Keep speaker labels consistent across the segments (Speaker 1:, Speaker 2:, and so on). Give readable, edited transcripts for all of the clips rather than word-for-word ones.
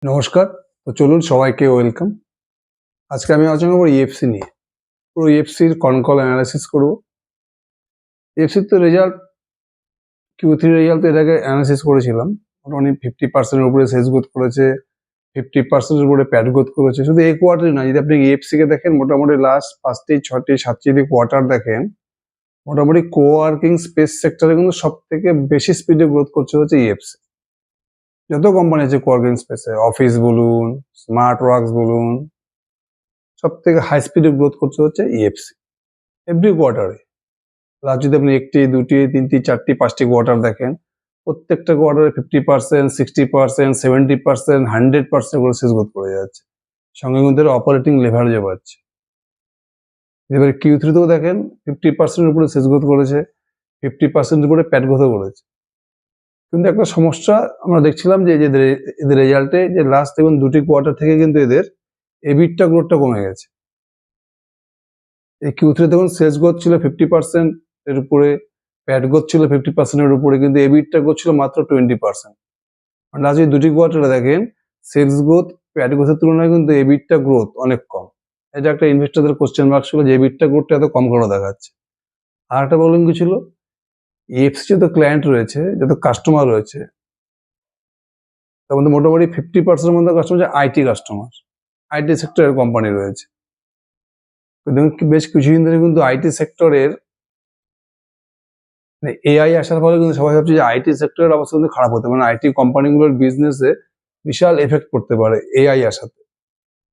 Speaker 1: নমস্কার। তো চলুন সবাইকে ওয়েলকাম। আজকে আমি আলোচনা করব ইএফসি নিয়ে। পুরো ইএফসির কল অ্যানালাইসিস করব। ইএফসির তো রেজাল্ট Q3 রেজাল্ট তো এর আগে অ্যানালাইসিস করেছিলাম। মোটামুটি 50% এর উপরে সেলস গ্রোথ করেছে, 50% এর উপরে প্যাট গ্রোথ করেছে। শুধু এই কোয়ার্টারই না, যদি আপনি ইএফসি কে দেখেন মোটামুটি লাস্ট 5টি 6টি 7টি যদি কোয়ার্টার দেখেন, মোটামুটি কোওয়ার্কিং স্পেস সেক্টরে কিন্তু সবথেকে বেশি স্পিডে গ্রোথ করছে হচ্ছে ইএফসি। যত কোম্পানি আছে কোওয়ার্কিং স্পেসে, অফিস বলুন, স্মার্ট ওয়ার্কস বলুন, সবথেকে হাই স্পিডে গ্রোথ করছে হচ্ছে ইএফসি এভরি কোয়ার্টারে। লাস্ট যদি আপনি 1টি 2টি 3টি 4টি 5টি কোয়ার্টার দেখেন, প্রত্যেকটা কোয়ার্টারে 50%, 60%, 70%, 100% করে সেলস গ্রোথ করে যাচ্ছে। সঙ্গে কিন্তু অপারেটিং লেভারেজও পাচ্ছে। এবারে Q3 তেও দেখেন 50% এর উপরে সেলস গ্রোথ করেছে, 50% এর উপরে প্যাট গ্রোথও করেছে। কিন্তু একটা সমস্যা আমরা দেখছিলাম যে এদের রেজাল্টে যে লাস্ট দেখুন 2টি কোয়ার্টার থেকে কিন্তু এদের এবিটটা গ্রোথটা কমে গেছে। এই Q3 দেখুন সেলস গ্রোথ ছিল 50% এর উপরে, প্যাট গ্রোথ ছিল 50% এর উপরে, কিন্তু এবিটটা গ্রোথ ছিল মাত্র 20%। মানে আজ এই দুটি কোয়ার্টারে দেখেন সেলস গ্রোথ প্যাট গ্রোথের তুলনায় কিন্তু এবিটটা গ্রোথ অনেক কম। এটা একটা ইনভেস্টরদের কোশ্চেন মার্ক ছিল যে এবিটটা গ্রোথটা এত কম করে দেখাচ্ছে। আর একটা প্রবলেম কি ছিল, ইএফসি যত ক্লায়েন্ট রয়েছে, যত কাস্টমার রয়েছে, তার মধ্যে মোটামুটি 50% মধ্যে কাস্টমার হচ্ছে আইটি কাস্টমার, আইটি সেক্টরের কোম্পানি রয়েছে। দেখুন বেশ কিছুদিন ধরে কিন্তু আইটি সেক্টরের এআই আসার ফলে কিন্তু সবাই ভাবছে যে আইটি সেক্টরের অবস্থা কিন্তু খারাপ হতে পারে, আইটি কোম্পানিগুলোর বিজনেসে বিশাল এফেক্ট পড়তে পারে এআই আসাতে।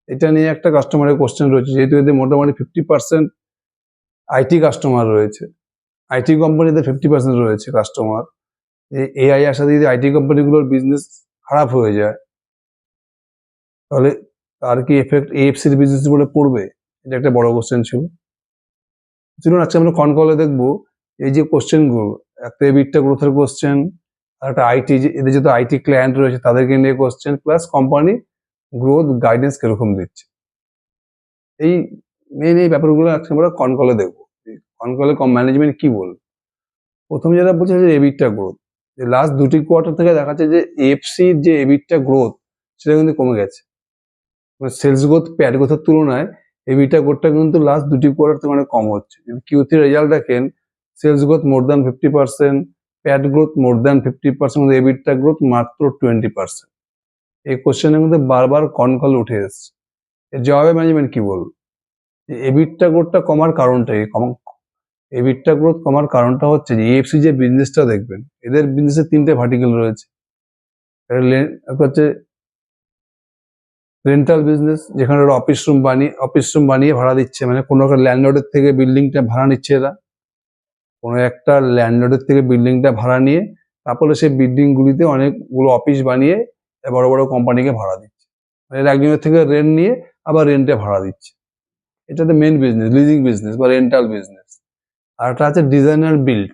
Speaker 1: এটা নিয়ে একটা কাস্টমারের কোশ্চেন রয়েছে, যেহেতু এদের মোটামুটি 50% আইটি কাস্টমার রয়েছে, আইটি কোম্পানিতে 50% রয়েছে কাস্টমার। এআই আসাতে যদি আইটি কোম্পানিগুলোর বিজনেস খারাপ হয়ে যায়, তাহলে তার কি এফেক্ট এএফসির বিজনেসের উপরে পড়বে? এটা একটা বড় কোশ্চেন ছিল। চলুন আজকে আমরা কলে দেখবো এই যে কোশ্চেনগুলো, একটা এবিটটা গ্রোথের কোশ্চেন, আর একটা আইটি, এদের যত আইটি ক্লায়েন্ট রয়েছে তাদেরকে নিয়ে question, plus company growth guidance কিরকম দিচ্ছে। এই মেন এই ব্যাপারগুলো আজকে আমরা কলে দেখবো। কলে ম্যানেজমেন্ট কি বলবে। প্রথম যেটা বলছে যে এবিটটা গ্রোথ, যে লাস্ট 2টি কোয়ার্টার থেকে দেখাচ্ছে যে এফসির যে এবিটটা গ্রোথ সেটা কিন্তু কমে গেছে। সেলস গ্রোথ প্যাট গ্রোথের তুলনায় এবিটা গ্রোথটা কিন্তু লাস্ট 2টি কোয়ার্টার থেকে অনেক কম হচ্ছে। যদি Q3 রেজাল্ট দেখেন, সেলস গ্রোথ মোর দ্যান 50%, প্যাট গ্রোথ মোর দ্যান 50%, এবিটা গ্রোথ মাত্র 20%। এই কোশ্চেনের মধ্যে বারবার কল উঠে এসছে। এর জবাবে ম্যানেজমেন্ট কি বলল, যে এবিটটা গ্রোথটা কমার কারণটা কি? এবিটটা গ্রোথ কমার কারণটা হচ্ছে যে এএফসি যে বিজনেসটা দেখবেন, এদের বিজনেসে 3টে ভার্টিক্যাল রয়েছে। একটা হচ্ছে রেন্টাল বিজনেস, যেখানে ওরা অফিস রুম বানিয়ে ভাড়া দিচ্ছে, মানে কোনো একটা ল্যান্ডলর্ডের থেকে বিল্ডিংটা ভাড়া নিচ্ছে এরা, কোনো একটা ল্যান্ডলর্ডের থেকে বিল্ডিংটা ভাড়া নিয়ে তারপরে সেই বিল্ডিংগুলিতে অনেকগুলো অফিস বানিয়ে বড় বড় কোম্পানিকে ভাড়া দিচ্ছে। মানে এরা একজনের থেকে রেন্ট নিয়ে আবার রেন্টে ভাড়া দিচ্ছে। এটাতে মেন বিজনেস, লিজিং বিজনেস বা রেন্টাল বিজনেস। আর একটা আছে ডিজাইনার বিল্ড,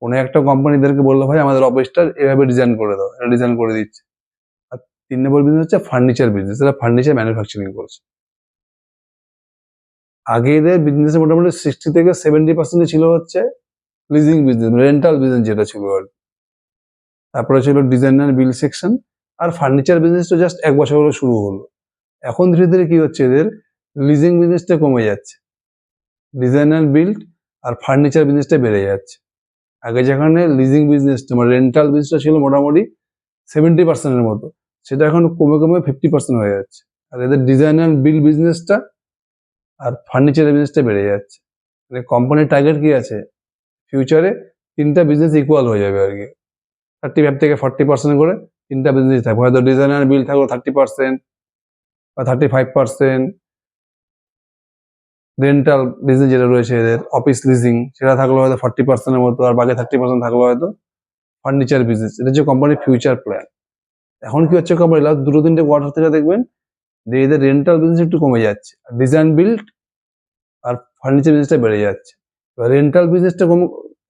Speaker 1: কোনো একটা কোম্পানিদেরকে বললো ভাই আমাদের অফিসটা এভাবে ডিজাইন করে দাও, এটা ডিজাইন করে দিচ্ছে। আর 3 নম্বর বিজনেস হচ্ছে ফার্নিচার বিজনেস, এরা ফার্নিচার ম্যানুফ্যাকচারিং করছে। আগে এদের বিজনেসে মোটামুটি 60 থেকে 70% ছিল হচ্ছে লিজিং বিজনেস, রেন্টাল বিজনেস যেটা ছিল আর। তারপরে ছিল ডিজাইনার বিল্ড সেকশন, আর ফার্নিচার বিজনেসটা জাস্ট 1 বছর হলো শুরু হলো। এখন ধীরে ধীরে কি হচ্ছে, এদের লিজিং বিজনেসটা কমে যাচ্ছে, ডিজাইনার বিল্ড আর ফার্নিচার বিজনেসটা বেড়ে যাচ্ছে। আগে যেখানে লিজিং বিজনেসটা মানে রেন্টাল বিজনেসটা ছিল মোটামুটি 70% এর মতো, সেটা এখন কমে কমে 50% হয়ে যাচ্ছে। আর এদের ডিজাইনার বিল্ড বিজনেসটা আর ফার্নিচারের বিজনেসটা বেড়ে যাচ্ছে। মানে কোম্পানির টার্গেট কি আছে, ফিউচারে 3টা বিজনেস ইকুয়াল হয়ে যাবে আর কি, 35 থেকে 40% করে 3টা বিজনেস থাকবে। হয়তো ডিজাইনার বিল থাকলো 30% বা 35%, রেন্টাল বিজনেস যেটা রয়েছে এদের অফিস লিজিং সেটা থাকলো হয়তো 40% এর মতো, আর বাকি 30% থাকলো হয়তো ফার্নিচার বিজনেস। এটা হচ্ছে কোম্পানির ফিউচার প্ল্যান। এখন কি হচ্ছে, কোম্পানি লাস্ট 2-3টে কোয়ার্টার থেকে দেখবেন যে এদের রেন্টাল বিজনেস একটু কমে যাচ্ছে, আর ডিজাইন বিল্ড আর ফার্নিচার বিজনেসটা বেড়ে যাচ্ছে। এবার রেন্টাল বিজনেসটা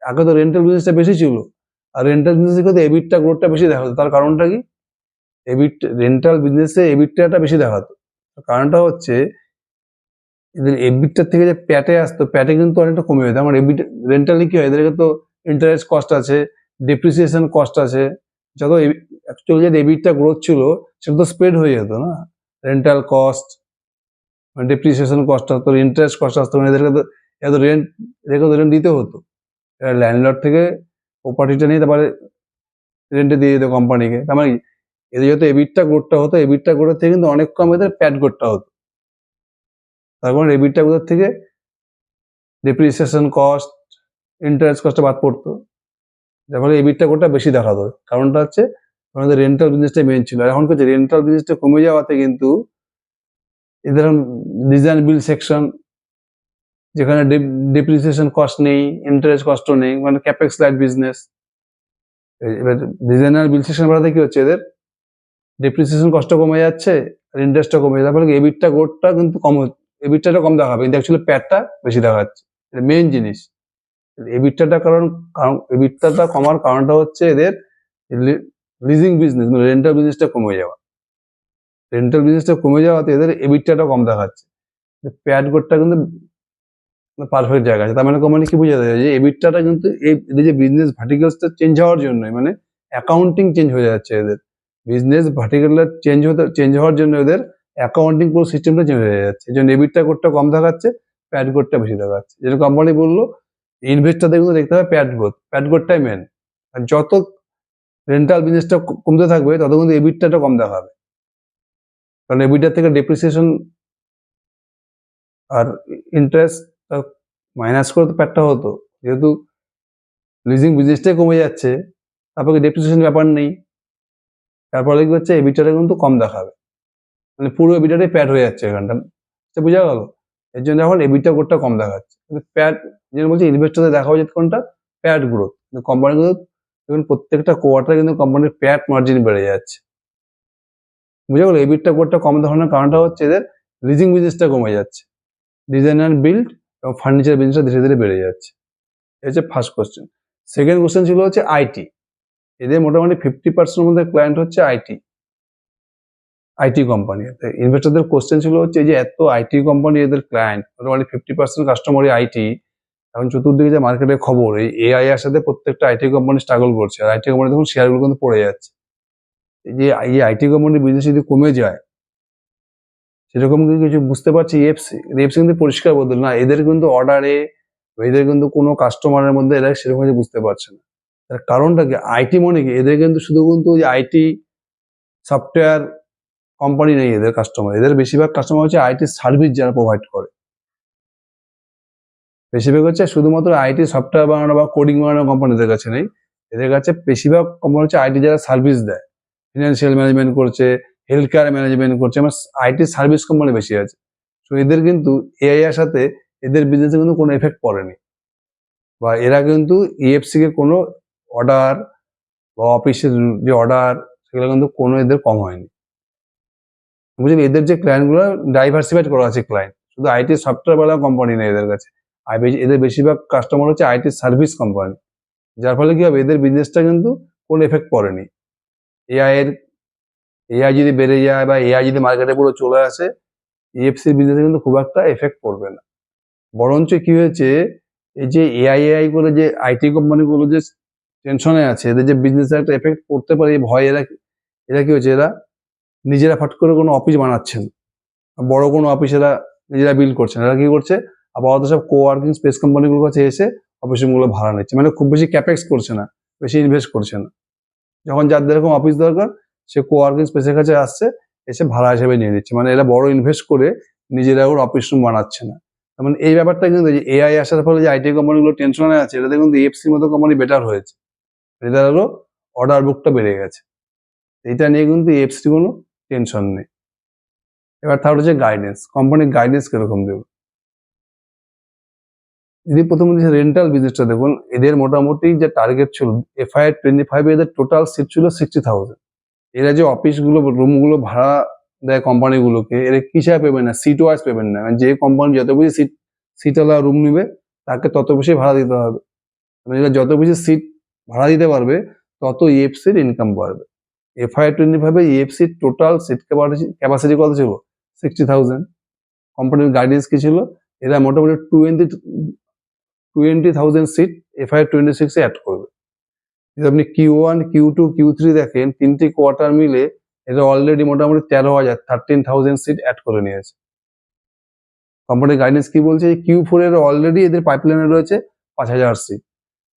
Speaker 1: আগে তো রেন্টাল বিজনেসটা বেশি ছিল, আর রেন্টাল বিজনেসে কিন্তু এবিটটা গ্রোথটা বেশি দেখাতো। তার কারণটা কি, রেন্টাল বিজনেসে এবিটটা বেশি দেখাতো। কারণটা হচ্ছে এদের এবিটটার থেকে যে প্যাটে আসতো, প্যাটে কিন্তু অনেকটা কমে যেত। আমার এবিট রেন্টালে কি হয়, এদেরকে তো ইন্টারেস্ট কস্ট আছে, ডেপ্রিসিয়েশন কস্ট আছে, যত অ্যাকচুয়ালি যে এবিটটা গ্রোথ ছিল সেটা তো স্প্রেড হয়ে যেত না, রেন্টাল কস্ট, ডেপ্রিসিয়েশন কস্ট আসতো, ইন্টারেস্ট কস্ট আসতো, মানে এদেরকে তো রেন্ট দিতে হতো। ল্যান্ডলর্ড থেকে প্রপার্টিটা নিয়ে তারপরে রেন্টে দিয়ে দিত কোম্পানিকে। তার মানে এদের যত এবিটটা গ্রোথটা হতো, এবিটটা গ্রোথ থেকে কিন্তু অনেক কম এদের প্যাট গ্রোথটা হতো। তার কারণ এবিটটা গ্রোথ থেকে ডেপ্রিসিয়েশন কস্ট, ইন্টারেস্ট কস্টটা বাদ পড়তো, যার ফলে এবিটটা গ্রোথটা বেশি দেখাতো। কারণটা হচ্ছে আমাদের রেন্টাল বিজনেসটা মেন ছিল। আর এখন হচ্ছে রেন্টাল বিজনেসটা কমে যাওয়াতে কিন্তু এদের ডিজাইন বিল্ড সেকশন, যেখানে ডেপ্রিসিয়েশন কস্ট নেই, ইন্টারেস্ট কস্টও নেই, মানে ক্যাপেক্স লাইট বিজনেস। এবার ডিজাইনার বিল্ড সেকশন বাড়াতে কি হচ্ছে, এদের ডেপ্রিসিয়েশন কস্টটা কমে যাচ্ছে আর ইন্টারেস্টটা কমে যাচ্ছে, তারপরে এবিটটা গ্রোথটা কিন্তু কম হচ্ছে, এবিটটা কম দেখাবে কিন্তু অ্যাকচুয়ালি প্যাটটা বেশি দেখাচ্ছে। এটা মেইন জিনিস। এবিটটা কারণ এবিটটা কমার কারণটা হচ্ছে এদের লিজিং বিজনেস, মানে রেন্টাল বিজনেসটা কমে যাওয়া। রেন্টাল বিজনেসটা কমে যাওয়াতে এদের এবিটটা কম দেখাচ্ছে। প্যাট গ্রোথটা কিন্তু পারফেক্ট জায়গা আছে। তার মানে কোম্পানি কি বোঝাতে চায় যে এবিটটা কিন্তু এদের যে বিজনেস ভার্টিক্যালসটা চেঞ্জ হওয়ার জন্যই, মানে অ্যাকাউন্টিং চেঞ্জ হয়ে যাচ্ছে এদের, বিজনেস ভার্টিক্যালটা চেঞ্জ হওয়ার জন্য এদের অ্যাকাউন্টিং পুরো সিস্টেমটা চেঞ্জ হয়ে যাচ্ছে। এই জন্য এবিটটা গ্রোথটা কম দেখাচ্ছে, প্যাট গ্রোথটা বেশি দেখাচ্ছে। যেটা কোম্পানি বললো ইনভেস্টরদের কিন্তু দেখতে হবে প্যাট গ্রোথটাই মেন। আর যত রেন্টাল বিজনেসটা কমতে থাকবে তত কিন্তু এবিটটা কম দেখাবে, কারণ এবিটার থেকে ডেপ্রিসিয়েশন আর ইন্টারেস্ট মাইনাস করে তো প্যাটটা হতো। যেহেতু লিজিং বিজনেসটাই কমে যাচ্ছে, তারপরে ডেপ্রিসিয়েশন ব্যাপার নেই, তারপরে কি হচ্ছে এবিটাটা কিন্তু কম দেখাবে, মানে পুরো এবিটাটাই প্যাট হয়ে যাচ্ছে এখানটা। বোঝা গেল? এর জন্য এখন এবিটা গ্রোথটা কম দেখাচ্ছে। প্যাট যেটা বলছি ইনভেস্টরদের দেখা উচিত কোনটা, প্যাট গ্রোথ। কোম্পানি গ্রোথ দেখুন প্রত্যেকটা কোয়ার্টারে কিন্তু কোম্পানির প্যাট মার্জিন বেড়ে যাচ্ছে। বুঝা গেল? এবিটটা গ্রোথটা কম দেখানোর কারণটা হচ্ছে এদের লিজিং বিজনেসটা কমে যাচ্ছে, ডিজাইন অ্যান্ড বিল্ড এবং ফার্নিচার বিজনেসটা ধীরে ধীরে বেড়ে যাচ্ছে। এই হচ্ছে ফার্স্ট কোশ্চেন। সেকেন্ড কোশ্চেন ছিল হচ্ছে আইটি। এদের মোটামুটি 50% মধ্যে ক্লায়েন্ট হচ্ছে আইটি কোম্পানি। ইনভেস্টরদের কোশ্চেন ছিল হচ্ছে যে এত আইটি কোম্পানি এদের ক্লায়েন্ট, মোটামুটি 50% কাস্টমারই আইটি। এখন চতুর্দিকে যে মার্কেটের খবর, এই এআই এর সাথে প্রত্যেকটা আইটি কোম্পানি স্ট্রাগল করছে, আর আইটি কোম্পানি দেখুন শেয়ারগুলো কিন্তু পড়ে যাচ্ছে। এই আইটি কোম্পানির বিজনেস যদি কমে যায়, সেরকম কিছু বুঝতে পারছি এফসি কিন্তু পরিষ্কার বদল না, এদের কিন্তু অর্ডারে, এদের কিন্তু কোনো কাস্টমারের মধ্যে এরা সেরকম কিছু বুঝতে পারছে না। তার কারণটা কি, আইটি মানে কি, এদের কিন্তু শুধু কিন্তু আইটি সফটওয়্যার কোম্পানি নেই এদের কাস্টমার, এদের বেশিরভাগ কাস্টমার হচ্ছে আইটি সার্ভিস যারা প্রোভাইড করে। বেশিরভাগ হচ্ছে শুধুমাত্র আইটি সফটওয়্যার বানানো বা কোডিং বানানো কোম্পানিদের কাছে নেই, এদের কাছে বেশিরভাগ কোম্পানি হচ্ছে আইটি যারা সার্ভিস দেয়, ফিনান্সিয়াল ম্যানেজমেন্ট করছে, হেলথ কেয়ার ম্যানেজমেন্ট করছে, আমার আইটি সার্ভিস কোম্পানি বেশি আছে। তো এদের কিন্তু এআই এর সাথে এদের বিজনেসে কিন্তু কোনো এফেক্ট পড়েনি, বা এরা কিন্তু ইএফসি কে কোনো অর্ডার বা অফিসের যে অর্ডার সেগুলো কিন্তু কোনো এদের কম হয়নি। বুঝলি, এদের যে ক্লায়েন্টগুলো ডাইভার্সিফাইড করা আছে ক্লায়েন্ট, শুধু আইটি সফটওয়্যার বালা কোম্পানি নেই এদের কাছে, আর এদের বেশিরভাগ কাস্টমার হচ্ছে আইটি সার্ভিস কোম্পানি, যার ফলে কি হবে এদের বিজনেসটা কিন্তু কোনো এফেক্ট পড়েনি। এআই যদি বেড়ে যায় বা এআই যদি মার্কেটে পুরো চলে আসে, ইএফসির বিজনেসে কিন্তু খুব একটা এফেক্ট পড়বে না। বরঞ্চ কি হয়েছে, এই যে এআই করে যে আইটি কোম্পানিগুলো যে টেনশনে আছে, এদের যে বিজনেসে একটা এফেক্ট পড়তে পারে এই ভয়, এরা কি হচ্ছে, এরা নিজেরা ফট করে কোনো অফিস বানাচ্ছেন, বড় কোনো অফিস এরা নিজেরা বিল্ড করছেন, এরা কি করছে আপাতত সব কোওয়ার্কিং স্পেস কোম্পানিগুলোর কাছে এসে অফিসগুলো ভাড়া নিচ্ছে, মানে খুব বেশি ক্যাপেক্স করছে না, বেশি ইনভেস্ট করছে না। যখন যার যেরকম অফিস দরকার সে কোওয়ার্কিং স্পেসের কাছে আসছে, এসে ভাড়া হিসেবে নিয়ে নিচ্ছে, মানে এরা বড় ইনভেস্ট করে নিজেরা ওর অফিস রুম বানাচ্ছে না। মানে এই ব্যাপারটা কিন্তু এআই আসার ফলে যে আইটি কোম্পানিগুলো টেনশনে আছে, এটাতে কিন্তু এফসির মতো কোম্পানি বেটার হয়েছে, এদের আরো অর্ডার বুকটা বেড়ে গেছে, এটা নিয়ে কিন্তু এফসি কোনো টেনশন নেই। এবার থার্ড হচ্ছে গাইডেন্স, কোম্পানির গাইডেন্স কিরকম দেবে। যদি প্রথমে রেন্টাল বিজনেসটা দেখুন, এদের মোটামুটি যে টার্গেট ছিল FY25 এদের টোটাল সিট ছিল 60,000। এরা যে অফিসগুলো রুমগুলো ভাড়া দেয় কোম্পানিগুলোকে, এরা কিসে পেবেন না, সিট ওয়াইজ পেবেন না, মানে যে কোম্পানি যত বেশি সিটওয়ালা রুম নিবে তাকে তত বেশি ভাড়া দিতে হবে, মানে এরা যত বেশি সিট ভাড়া দিতে পারবে তত ইএফসির ইনকাম বাড়বে। FY25 ইএফসির টোটাল সিট ক্যাপাসিটি কত ছিল, 60,000। কোম্পানির গাইডেন্স কি ছিল, এরা মোটামুটি 20,000 সিট FY26 অ্যাড করবে। যদি আপনি Q1, Q2, Q3 দেখেন, 3টে কোয়ার্টার মিলে এটা অলরেডি মোটামুটি 13,000 সিট অ্যাড করে নিয়েছে। কোম্পানির গাইডেন্স কি বলছে, Q4 এর অলরেডি এদের পাইপলাইনে রয়েছে 5,000 সিট।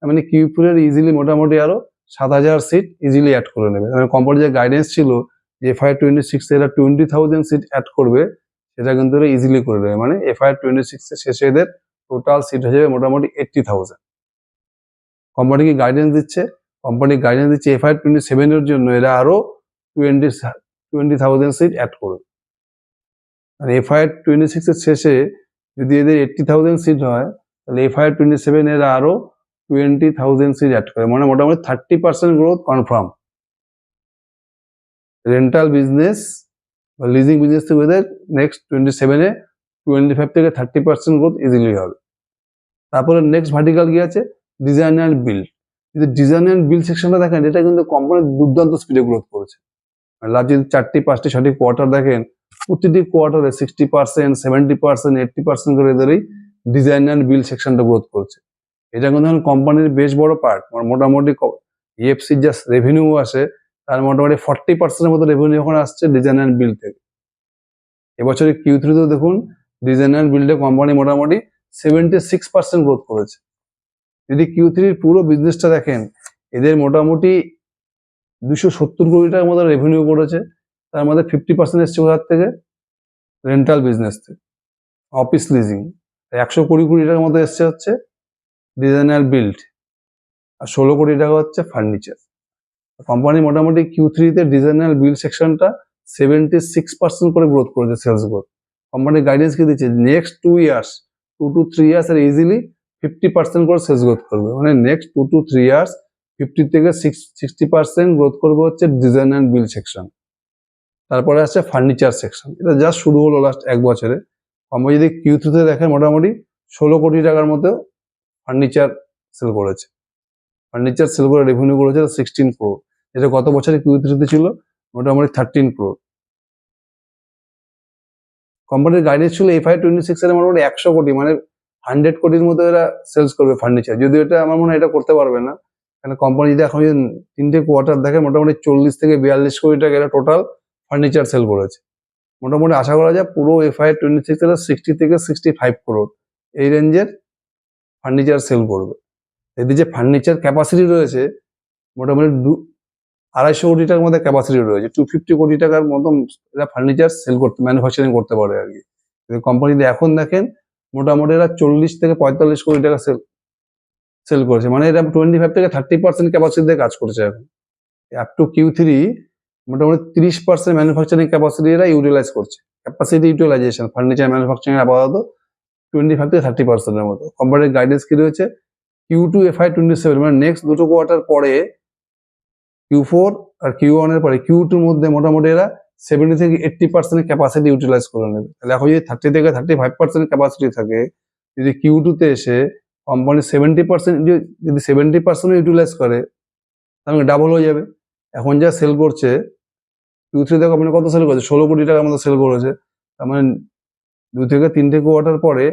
Speaker 1: মানে Q4 এর ইজিলি মোটামুটি আরো 7,000 সিট ইজিলি অ্যাড করে নেবে। মানে কোম্পানির যে গাইডেন্স ছিল যে FY26 এরা 20,000 সিট অ্যাড করবে, সেটা কিন্তু এরা ইজিলি করে নেবে। মানে FY26 এর শেষে এদের টোটাল সিট হয়ে যাবে মোটামুটি 80,000। কোম্পানি কি গাইডেন্স দিচ্ছে? কোম্পানি গাইডেন্স দিচ্ছে FY27 এর জন্য এরা আরো 20,000 সিট অ্যাড করবে। আর FY26 এর শেষে যদি এদের 80,000 সিট হয়, তাহলে FY27 এরা আরো 20,000 সিট অ্যাড করে, মানে মোটামুটি 30% গ্রোথ কনফার্ম। রেন্টাল বিজনেস বা লিজিং বিজনেস থেকে এদের নেক্সট 27-এ 25 থেকে 30% গ্রোথ ইজিলি হবে। তারপরে নেক্সট ভার্টিক্যাল কি আছে, ডিজাইন অ্যান্ড বিল্ড। যদি ডিজাইন অ্যান্ড বিল্ড সেকশনটা দেখেন, এটা কিন্তু কোম্পানি দুর্দান্ত স্পিডে গ্রোথ করেছে। লাস্ট যদি 4টি 5টি 6টি কোয়ার্টার দেখেন, প্রতিটি কোয়ার্টারে 60%, 70%, 80% করে এদের এই ডিজাইন অ্যান্ড বিল্ড সেকশনটা গ্রোথ করছে। এটা কিন্তু কোম্পানির বেশ বড় পার্ট। মোটামুটি EFCর যা রেভিনিউ আসে তার মোটামুটি 40% মতো রেভিনিউ এখন আসছে ডিজাইন অ্যান্ড বিল্ড থেকে। এবছরে Q3তেও দেখুন ডিজাইন অ্যান্ড বিল্ডে কোম্পানি মোটামুটি 76% গ্রোথ করেছে। যদি Q3-র পুরো বিজনেসটা দেখেন, এদের মোটামুটি 270 কোটি টাকার মতো রেভিনিউ করেছে। তার মধ্যে 50% এসছে কোথার থেকে, রেন্টাল বিজনেস থেকে, অফিস লিজিং। 120 কোটি টাকার মতো এসছে হচ্ছে ডিজাইন অ্যান্ড বিল্ড, আর 16 কোটি টাকা হচ্ছে ফার্নিচার। কোম্পানি মোটামুটি Q3-তে ডিজাইন অ্যান্ড বিল্ড সেকশনটা 76% করে গ্রোথ করেছে, সেলস গ্রোথ। কোম্পানি গাইডেন্স কি দিচ্ছে, নেক্সট 2 ইয়ার্স, 2 to 3 ইয়ার্স এর ইজিলি 50% করে সেলস গ্রোথ করবে। মানে নেক্সট 2 to 3 ইয়ার্স 50 থেকে 60% গ্রোথ করবে হচ্ছে ডিজাইন অ্যান্ড বিল্ড সেকশন। তারপরে আসছে ফার্নিচার সেকশন। এটা জাস্ট শুরু হলো লাস্ট 1 বছরে। কোম্পানি যদি Q3-তে দেখেন, মোটামুটি 16 কোটি টাকার মতো ফার্নিচার সেল করেছে। ফার্নিচার সেল করে রেভিনিউ করেছে 16 crore, যেটা গত বছরে Q3-তে ছিল মোটামুটি 13 crore। কোম্পানির গাইডেন্স ছিল FY26 এর মোটামুটি 100 কোটি, মানে 100 কোটির মতো এরা সেলস করবে ফার্নিচার। যদিও এটা আমার মনে হয় এটা করতে পারবে না, কারণ কোম্পানি যদি এখন 3টে কোয়ার্টার দেখে, মোটামুটি 40 থেকে 42 কোটি টাকা এরা টোটাল ফার্নিচার সেল করেছে। মোটামুটি আশা করা যায় পুরো FY26 এরা 60 থেকে 65 crore এই রেঞ্জের ফার্নিচার সেল করবে। এদের যে ফার্নিচার ক্যাপাসিটি রয়েছে, মোটামুটি 250 কোটি টাকার মধ্যে ক্যাপাসিটি রয়েছে। 250 কোটি টাকার মতো এরা ফার্নিচার সেল করতে, ম্যানুফ্যাকচারিং করতে পারে আর কি। কোম্পানি এখন দেখেন মোটামুটি এরা 40 থেকে 45 কোটি টাকা সেল করেছে, মানে এরা 25 থেকে 30% ক্যাপাসিটিতে কাজ করছে এখন। আপ টু Q3 মোটামুটি 30% ম্যানুফ্যাকচারিং ক্যাপাসিটি এরা ইউটিলাইজ করছে। ক্যাপাসিটি ইউটিলাইজেশন ফার্নিচার ম্যানুফ্যাকচারিং আপাতত 25 থেকে 30% এর মতো। কোম্পানির গাইডেন্স কি রয়েছে, Q2 FY27, মানে নেক্সট দুটো কোয়ার্টার পরে Q4 আর Q1 এর পরে Q2-র মধ্যে মোটামুটি এরা 70 থেকে 80% ক্যাপাসিটি ইউটিলাইজ করে নেবে। তাহলে এখন যদি 30 থেকে 35% ক্যাপাসিটি থাকে, যদি Q2-তে এসে কোম্পানি 70% যদি 70% ইউটিলাইজ করে, তাহলে ডাবল হয়ে যাবে। এখন যা সেল করছে Q3-তে কোম্পানি কত সেল করেছে, 16 কোটি টাকার মতো সেল করেছে। তার মানে 2 থেকে 3টে কোয়ার্টার পরে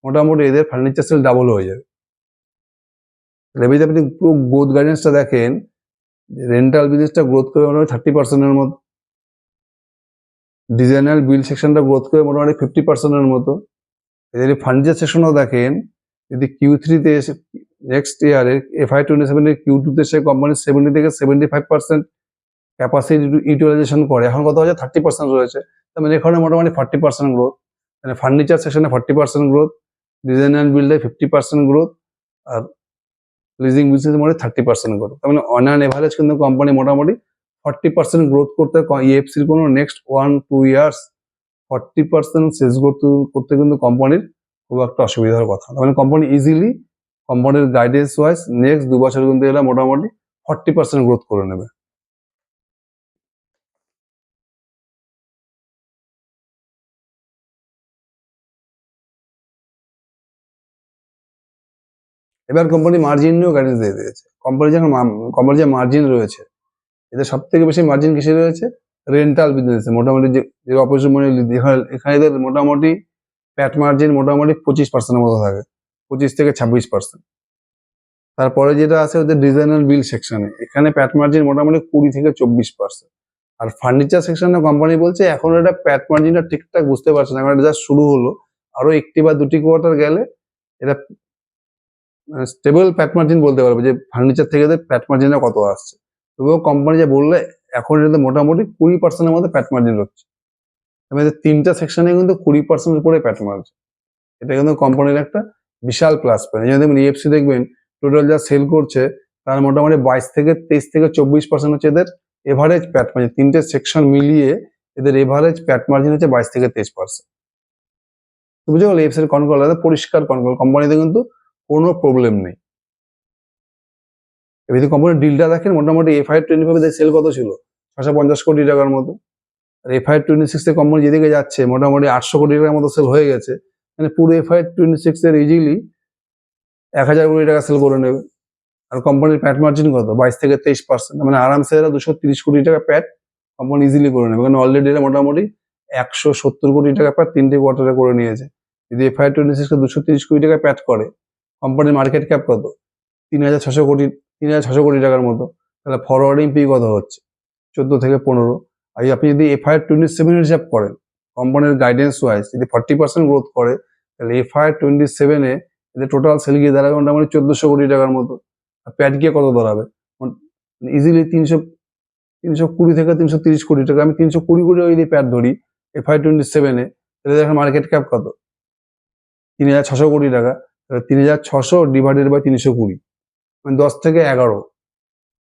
Speaker 1: মোটামুটি এদের ফার্নিচার সেল ডাবল হয়ে যাবে। তাহলে যদি আপনি পুরো গ্রোথ গাইডেন্সটা দেখেন, রেন্টাল বিজনেসটা গ্রোথ করে মোটামুটি 30% এর মতো, ডিজাইনার বিল্ড সেকশনটা গ্রোথ করে মোটামুটি 50% এর মতো। যদি ফার্নিচার সেকশনও দেখেন, যদি Q3-তে এসে নেক্সট ইয়ারে FY27 এর Q2-তে সে কোম্পানি 70 থেকে 75% ক্যাপাসিটি ইউটিলাইজেশন করে, এখন কত হচ্ছে 30% রয়েছে। তার মানে এখানে মোটামুটি 40% গ্রোথ। মানে ফার্নিচার সেকশনে 40% গ্রোথ, ডিজাইন অ্যান্ড বিল্ডে 50% গ্রোথ, আর লিজিং বিজনেসের মধ্যে 30% গ্রোথ। তার মানে অন অ্যান এভারেজ কিন্তু কোম্পানি মোটামুটি 40% গ্রোথ করতে, EFCর কোনো নেক্সট 1-2 ইয়ার্স 40% সেলস গ্রোথ করতে কিন্তু কোম্পানির খুব একটা অসুবিধার কথা। তার মানে কোম্পানি ইজিলি, কোম্পানির গাইডেন্স ওয়াইজ নেক্সট 2 বছর কিন্তু এরা মোটামুটি 40% গ্রোথ করে নেবে। এবার কোম্পানি মার্জিন নিয়েও গাইডেন্স দিয়ে দিয়েছে। কোম্পানির যে মার্জিন রয়েছে, এদের সব থেকে বেশি মার্জিন কিসে রয়েছে, রেন্টাল বিজনেসে। মোটামুটি যে অপারেশন মানে এখানে এদের মোটামুটি প্যাট মার্জিন মোটামুটি 25% মতো থাকে, 25 থেকে 26%। তারপরে যেটা আছে ওদের ডিজাইনার বিল সেকশনে, এখানে প্যাট মার্জিন মোটামুটি 20 থেকে 24%। আর ফার্নিচার সেকশনে কোম্পানি বলছে এখন এটা প্যাট মার্জিনটা ঠিকঠাক বুঝতে পারছে না, কারণ এটা জাস্ট শুরু হলো, আরো একটি বা দুটি কোয়ার্টার গেলে এটা স্টেবল প্যাট মার্জিন বলতে পারবে যে ফার্নিচার থেকে প্যাট মার্জিনটা কত আসছে। তবুও কোম্পানি যে বললে এখন এটাতে মোটামুটি 20%-এর মধ্যে প্যাট মার্জিন হচ্ছে, মানে তিনটা সেকশনে কিন্তু 20% উপরে প্যাট মার্জিন। এটা কিন্তু কোম্পানির একটা বিশাল প্লাস পয়েন্ট। এই দেখবেন ইএফসি দেখবেন টোটাল যা সেল করছে তার মোটামুটি 23 থেকে 24% হচ্ছে এদের এভারেজ প্যাট মার্জিন। তিনটে সেকশন মিলিয়ে এদের এভারেজ প্যাট মার্জিন হচ্ছে 22 থেকে 23%। বুঝে গেল, ইএফসির কন্ট্রোল পরিষ্কার কন্ট্রোল, কোম্পানিতে কিন্তু কোনো প্রবলেম নেই। এবার যদি কোম্পানির ডিলটা দেখেন মোটামুটি FY25 সেল কত ছিল, 650 কোটি টাকার মতো। আর FY26 এ কোম্পানি যেদিকে যাচ্ছে মোটামুটি 800 কোটি টাকার মতো সেল হয়ে গেছে, মানে পুরো FY26 এর ইজিলি 1000 কোটি টাকা সেল করে নেবে। আর কোম্পানির প্যাট মার্জিন কত, 22 থেকে 23%, মানে আরামসে এরা 230 কোটি টাকা প্যাট কোম্পানি ইজিলি করে নেবে, কারণ অলরেডি এরা মোটামুটি 170 কোটি টাকা প্যাট তিনটে কোয়ার্টারে করে নিয়েছে। যদি FY26 এ 230 কোটি টাকা প্যাট করে, কোম্পানির মার্কেট ক্যাপ কত, 3600 কোটি টাকার মতো, তাহলে ফরওয়ার্ডিং পি কত হচ্ছে, 14 থেকে 15। আর আপনি যদি FY27 এর হিসাব করেন, কোম্পানির গাইডেন্স ওয়াইজ যদি 40% গ্রোথ করে, তাহলে FY27 এ এদের টোটাল সেল গিয়ে দাঁড়াবে মোটামুটি 1400 কোটি টাকার মতো। আর প্যাট গিয়ে কত দাঁড়াবে, ইজিলি 320 থেকে 330 কোটি টাকা। আমি 320 কোটি যদি প্যাট ধরি FY27 এ, তাহলে দেখেন মার্কেট ক্যাপ কত, 3600 কোটি টাকা। 3600 ডিভাইডেড বাই 320, মানে 10 থেকে 11।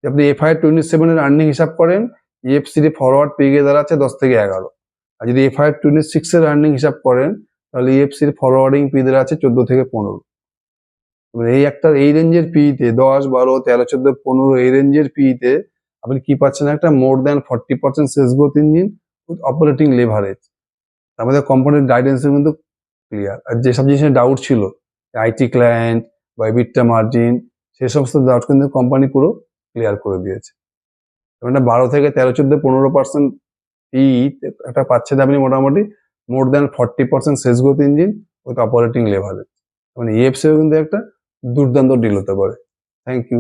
Speaker 1: আপনি FY27 এর আর্নিং হিসাব করেন, ইএফসির ফরওয়ার্ড পেয়ে গিয়ে দাঁড়াচ্ছে 10 থেকে 11। আর যদি FY26 এর আর্নিং হিসাব করেন, তাহলে ইএফসির ফরওয়ার্ডিং পি দাঁড়াচ্ছে 14 থেকে 15। এই রেঞ্জের পিতে 10, 12, 13, 14, 15 এই রেঞ্জের পিতে আপনি কি পাচ্ছেন, একটা more than 40% sales growth engine with operating leverage. আমাদের কোম্পানির গাইডেন্সে কিন্তু ক্লিয়ার। আর যেসব জিনিসের ডাউট ছিল, আইটি ক্লায়েন্ট বা এবিটা মার্জিন, সেই সমস্ত ডাউট কিন্তু কোম্পানি পুরো ক্লিয়ার করে দিয়েছে। মানে 12 থেকে 13, 14, 15% পি একটা পাচ্ছেন আপনি মোটামুটি more than 40% sales growth engine with operating leverage. মানে ইএফসিও কিন্তু একটা দুর্দান্ত ডিল হতে পারে। Thank you.